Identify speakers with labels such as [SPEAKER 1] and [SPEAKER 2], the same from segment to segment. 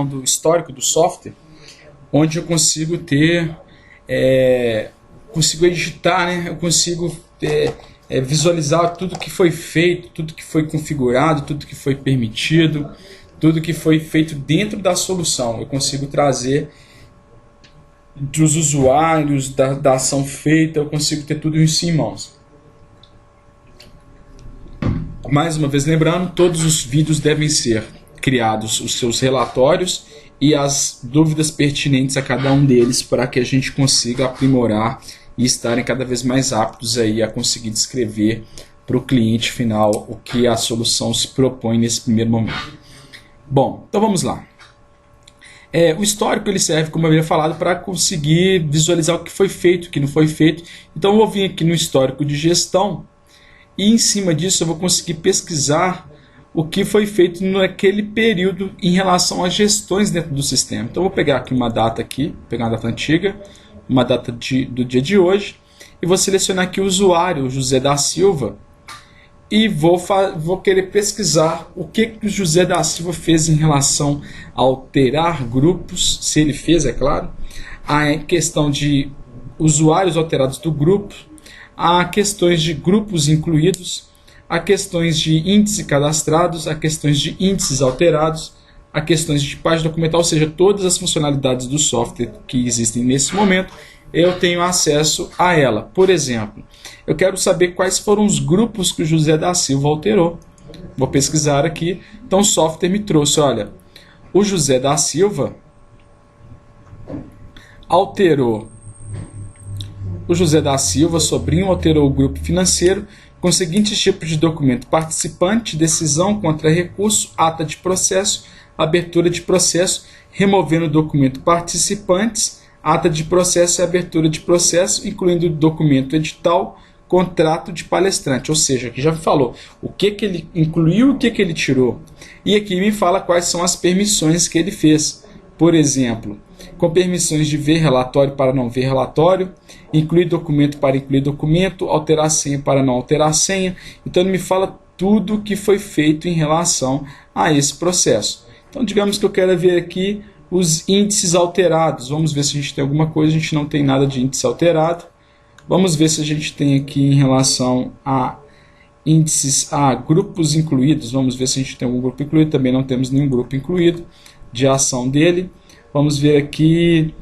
[SPEAKER 1] do histórico do software, onde eu consigo ter, consigo editar, né? Eu consigo visualizar tudo que foi feito, tudo que foi configurado, tudo que foi permitido, tudo que foi feito dentro da solução. Eu consigo trazer dos usuários, da ação feita, eu consigo ter tudo isso em mãos. Mais uma vez lembrando, todos os vídeos devem ser criados os seus relatórios e as dúvidas pertinentes a cada um deles para que a gente consiga aprimorar e estarem cada vez mais aptos aí a conseguir descrever para o cliente final o que a solução se propõe nesse primeiro momento. Bom, então vamos lá. O histórico ele serve, como eu havia falado, para conseguir visualizar o que foi feito, o que não foi feito. Então eu vou vir aqui no histórico de gestão e em cima disso eu vou conseguir pesquisar o que foi feito naquele período em relação às gestões dentro do sistema. Então eu vou pegar aqui uma data aqui, pegar uma data antiga, uma data do dia de hoje, e vou selecionar aqui o usuário, José da Silva, e vou querer pesquisar o que o José da Silva fez em relação a alterar grupos, se ele fez, é claro, a questão de usuários alterados do grupo, a questões de grupos incluídos, a questões de índices cadastrados, a questões de índices alterados, a questões de tipagem documental, ou seja, todas as funcionalidades do software que existem nesse momento, eu tenho acesso a ela. Por exemplo, eu quero saber quais foram os grupos que o José da Silva alterou. Vou pesquisar aqui. Então o software me trouxe, olha, o José da Silva alterou. O José da Silva, sobrinho, alterou o grupo financeiro com os seguintes tipos de documento: participante, decisão, contra-recurso, ata de processo, abertura de processo, removendo o documento participantes, ata de processo e abertura de processo, incluindo o documento edital, contrato de palestrante. Ou seja, aqui já me falou o que ele incluiu e o que ele tirou. E aqui me fala quais são as permissões que ele fez. Por exemplo, com permissões de ver relatório para não ver relatório, incluir documento para incluir documento, alterar senha para não alterar senha. Então ele me fala tudo o que foi feito em relação a esse processo. Então digamos que eu quero ver aqui os índices alterados. Vamos ver se a gente tem alguma coisa. A gente não tem nada de índice alterado. Vamos ver se a gente tem aqui em relação a índices, a grupos incluídos. Vamos ver se a gente tem algum grupo incluído. Também não temos nenhum grupo incluído de ação dele. Vamos ver aqui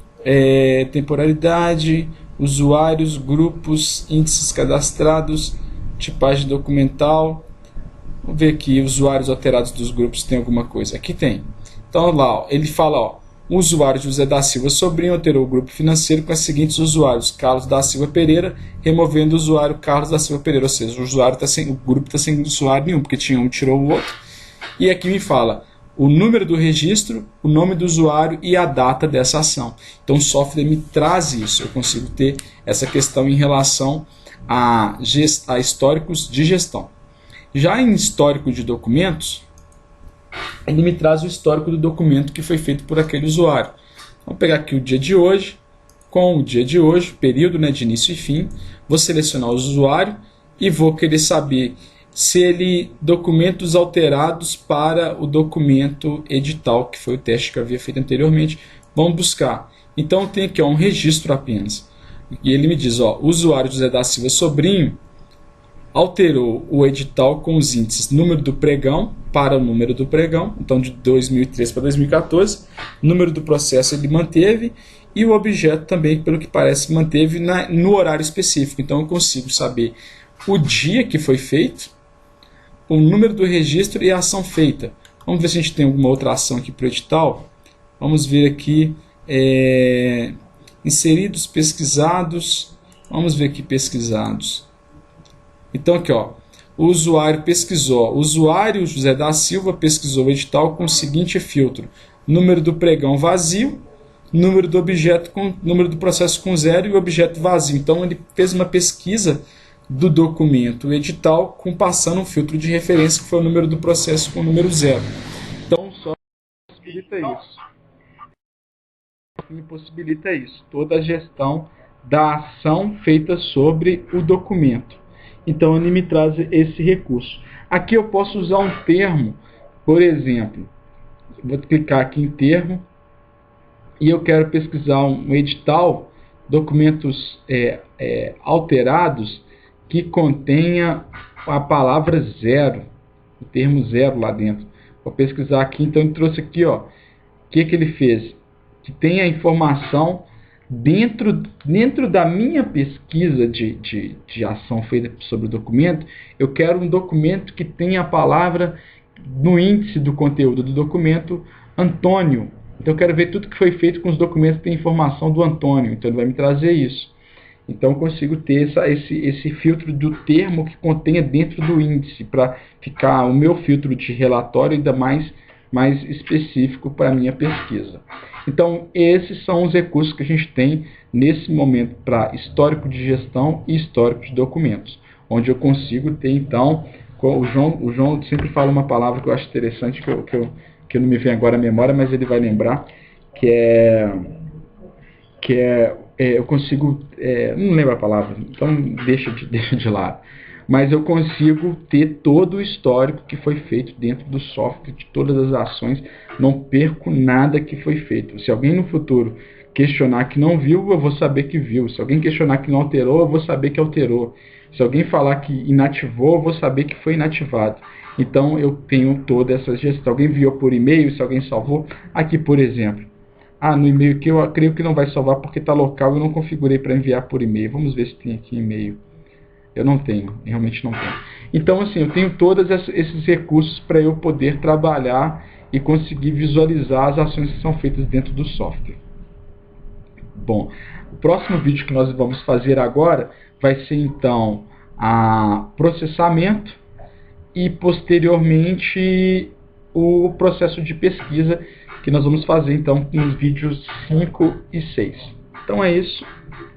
[SPEAKER 1] temporalidade, usuários, grupos, índices cadastrados, tipagem documental. Vamos ver aqui usuários alterados dos grupos, tem alguma coisa. Aqui tem. Então lá, ó, ele fala, ó, o usuário José da Silva Sobrinho alterou o grupo financeiro com os seguintes usuários: Carlos da Silva Pereira, removendo o usuário Carlos da Silva Pereira. Ou seja, o grupo está sem usuário nenhum, porque tinha um, tirou o outro. E aqui me fala o número do registro, o nome do usuário e a data dessa ação. Então o software me traz isso. Eu consigo ter essa questão em relação a históricos de gestão. Já em histórico de documentos, ele me traz o histórico do documento que foi feito por aquele usuário. Vou pegar aqui o dia de hoje, com o dia de hoje, período, né, de início e fim. Vou selecionar o usuário e vou querer saber se ele documentos alterados para o documento edital, que foi o teste que eu havia feito anteriormente. Vamos buscar. Então tem aqui, ó, um registro apenas. E ele me diz, ó, o usuário José da Silva Sobrinho alterou o edital com os índices número do pregão para o número do pregão, então de 2013 para 2014, número do processo ele manteve e o objeto também, pelo que parece, manteve no horário específico. Então eu consigo saber o dia que foi feito, o número do registro e a ação feita. Vamos ver se a gente tem alguma outra ação aqui para o edital. Vamos ver aqui, inseridos, pesquisados. Vamos ver aqui pesquisados. Então aqui, ó, o usuário pesquisou, o usuário José da Silva pesquisou o edital com o seguinte filtro: número do pregão vazio, número do objeto com número do processo com 0 e o objeto vazio. Então ele fez uma pesquisa do documento edital passando um filtro de referência que foi o número do processo com o número 0. Então só possibilita isso. Me possibilita isso, toda a gestão da ação feita sobre o documento. Então ele me traz esse recurso. Aqui eu posso usar um termo, por exemplo, vou clicar aqui em termo, e eu quero pesquisar um edital, documentos alterados, que contenha a palavra zero, o termo zero lá dentro. Vou pesquisar aqui, então ele trouxe aqui, ó, o que ele fez? Que tem a informação dentro da minha pesquisa de ação feita sobre o documento. Eu quero um documento que tenha a palavra no índice do conteúdo do documento Antônio. Então eu quero ver tudo que foi feito com os documentos que tem informação do Antônio. Então ele vai me trazer isso. Então eu consigo ter esse filtro do termo que contenha dentro do índice, para ficar o meu filtro de relatório ainda mais específico para a minha pesquisa. Então esses são os recursos que a gente tem nesse momento para histórico de gestão e histórico de documentos, onde eu consigo ter então, o João sempre fala uma palavra que eu acho interessante, que não me vem agora à memória, mas ele vai lembrar, que eu consigo, não lembro a palavra, então deixa de lado, mas eu consigo ter todo o histórico que foi feito dentro do software, de todas as ações, não perco nada que foi feito. Se alguém no futuro questionar que não viu, eu vou saber que viu. Se alguém questionar que não alterou, eu vou saber que alterou. Se alguém falar que inativou, eu vou saber que foi inativado. Então eu tenho toda essa gestão. Alguém enviou por e-mail, se alguém salvou, aqui por exemplo. No e-mail que eu creio que não vai salvar porque está local, eu não configurei para enviar por e-mail. Vamos ver se tem aqui e-mail. Eu não tenho, realmente não tenho. Então assim, eu tenho todos esses recursos para eu poder trabalhar e conseguir visualizar as ações que são feitas dentro do software. Bom, o próximo vídeo que nós vamos fazer agora vai ser então processamento e posteriormente o processo de pesquisa, que nós vamos fazer então nos vídeos 5 e 6. Então é isso.